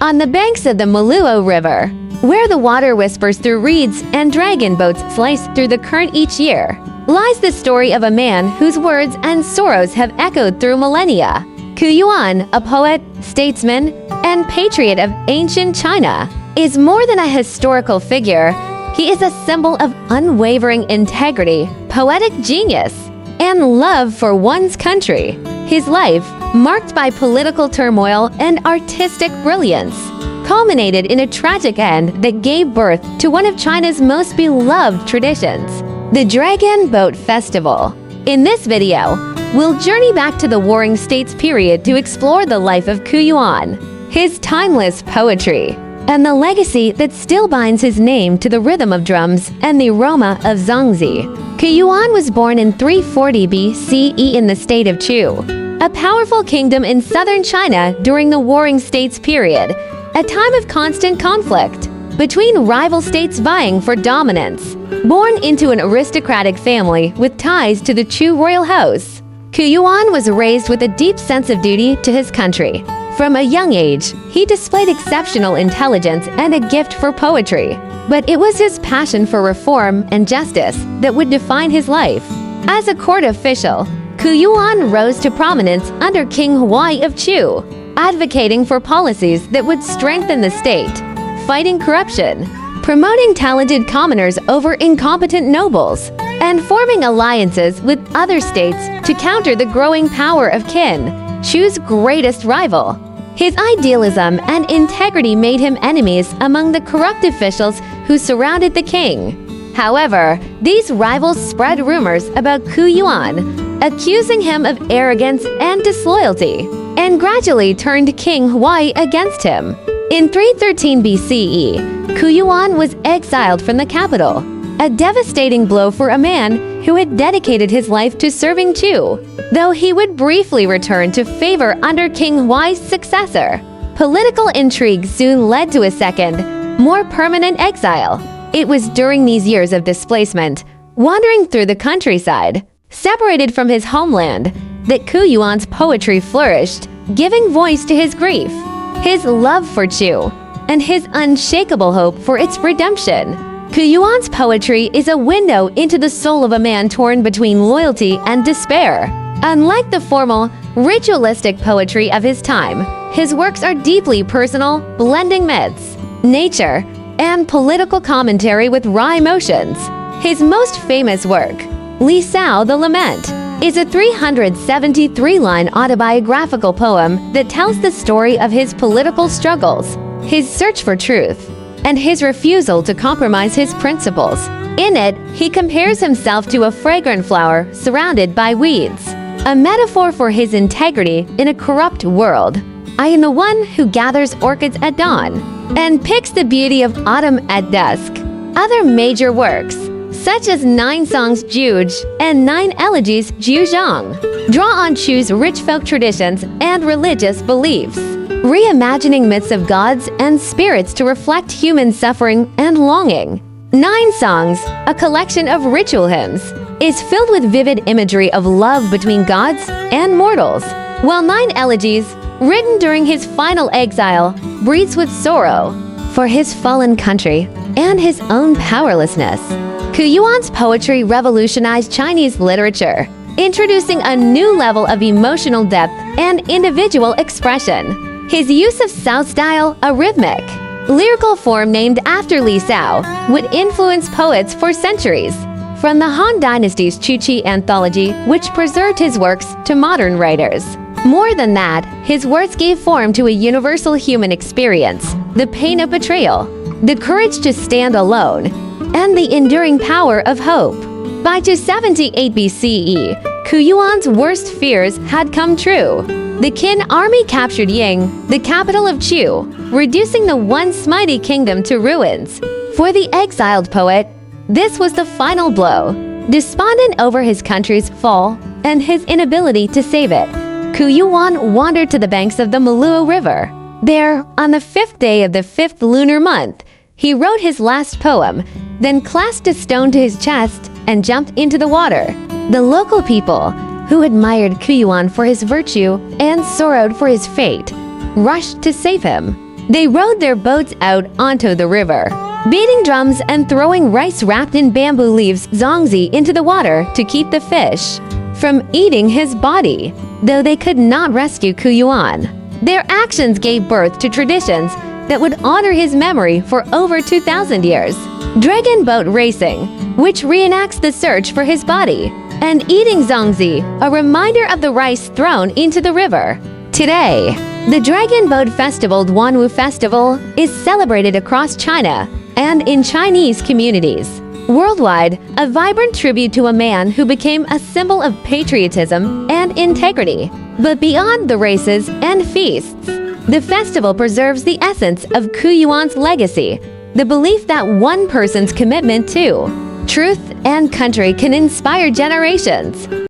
On the banks of the Maluo River, where the water whispers through reeds and dragon boats slice through the current each year, lies the story of a man whose words and sorrows have echoed through millennia. Yuan, a poet, statesman, and patriot of ancient China, is more than a historical figure. He is a symbol of unwavering integrity, poetic genius, and love for one's country. His life, marked by political turmoil and artistic brilliance, culminated in a tragic end that gave birth to one of China's most beloved traditions, the Dragon Boat Festival. In this video, we'll journey back to the Warring States period to explore the life of Yuan, his timeless poetry, and the legacy that still binds his name to the rhythm of drums and the aroma of zongzi. Yuan was born in 340 BCE in the state of Chu, a powerful kingdom in southern China during the Warring States period, a time of constant conflict between rival states vying for dominance. Born into an aristocratic family with ties to the Chu royal house, Yuan was raised with a deep sense of duty to his country. From a young age, he displayed exceptional intelligence and a gift for poetry, but it was his passion for reform and justice that would define his life. As a court official, Yuan rose to prominence under King Huai of Chu, advocating for policies that would strengthen the state, fighting corruption, promoting talented commoners over incompetent nobles, and forming alliances with other states to counter the growing power of Qin, Chu's greatest rival. His idealism and integrity made him enemies among the corrupt officials who surrounded the king. However, these rivals spread rumors about Yuan, accusing him of arrogance and disloyalty, and gradually turned King Huai against him. In 313 BCE, Yuan was exiled from the capital, a devastating blow for a man who had dedicated his life to serving Chu, though he would briefly return to favor under King Huai's successor. Political intrigue soon led to a second, more permanent exile. It was during these years of displacement, wandering through the countryside, separated from his homeland, that Yuan's poetry flourished, giving voice to his grief, his love for Chu, and his unshakable hope for its redemption. Yuan's poetry is a window into the soul of a man torn between loyalty and despair. Unlike the formal, ritualistic poetry of his time, his works are deeply personal, blending myths, nature, and political commentary with raw emotions. His most famous work, Li Sao the Lament, is a 373-line autobiographical poem that tells the story of his political struggles, his search for truth, and his refusal to compromise his principles. In it, he compares himself to a fragrant flower surrounded by weeds, a metaphor for his integrity in a corrupt world. I am the one who gathers orchids at dawn and picks the beauty of autumn at dusk. Other major works, such as 9 Songs Juge and 9 Elegies Zhuzhang, draw on Chu's rich folk traditions and religious beliefs, reimagining myths of gods and spirits to reflect human suffering and longing. 9 Songs, a collection of ritual hymns, is filled with vivid imagery of love between gods and mortals, while 9 Elegies, written during his final exile, breathes with sorrow for his fallen country and his own powerlessness. Yuan's poetry revolutionized Chinese literature, introducing a new level of emotional depth and individual expression. His use of Sao style, a rhythmic, lyrical form named after Li Sao, would influence poets for centuries, from the Han Dynasty's Chuchi anthology, which preserved his works, to modern writers. More than that, his words gave form to a universal human experience, the pain of betrayal, the courage to stand alone, and the enduring power of hope. By 278 BCE, Yuan's worst fears had come true. The Qin army captured Ying, the capital of Chu, reducing the once mighty kingdom to ruins. For the exiled poet, this was the final blow. Despondent over his country's fall and his inability to save it, Yuan wandered to the banks of the Maluo River. There, on the 5th day of the 5th lunar month, he wrote his last poem, then clasped a stone to his chest and jumped into the water. The local people, who admired Yuan for his virtue and sorrowed for his fate, rushed to save him. They rowed their boats out onto the river, beating drums and throwing rice wrapped in bamboo leaves zongzi into the water to keep the fish from eating his body. Though they could not rescue Yuan, their actions gave birth to traditions that would honor his memory for over 2,000 years. Dragon boat racing, which reenacts the search for his body, and eating zongzi, a reminder of the rice thrown into the river. Today, the Dragon Boat Festival, Duanwu Festival, is celebrated across China and in Chinese communities. Worldwide, a vibrant tribute to a man who became a symbol of patriotism and integrity. But beyond the races and feasts, the festival preserves the essence of Yuan's legacy, the belief that one person's commitment to truth and country can inspire generations.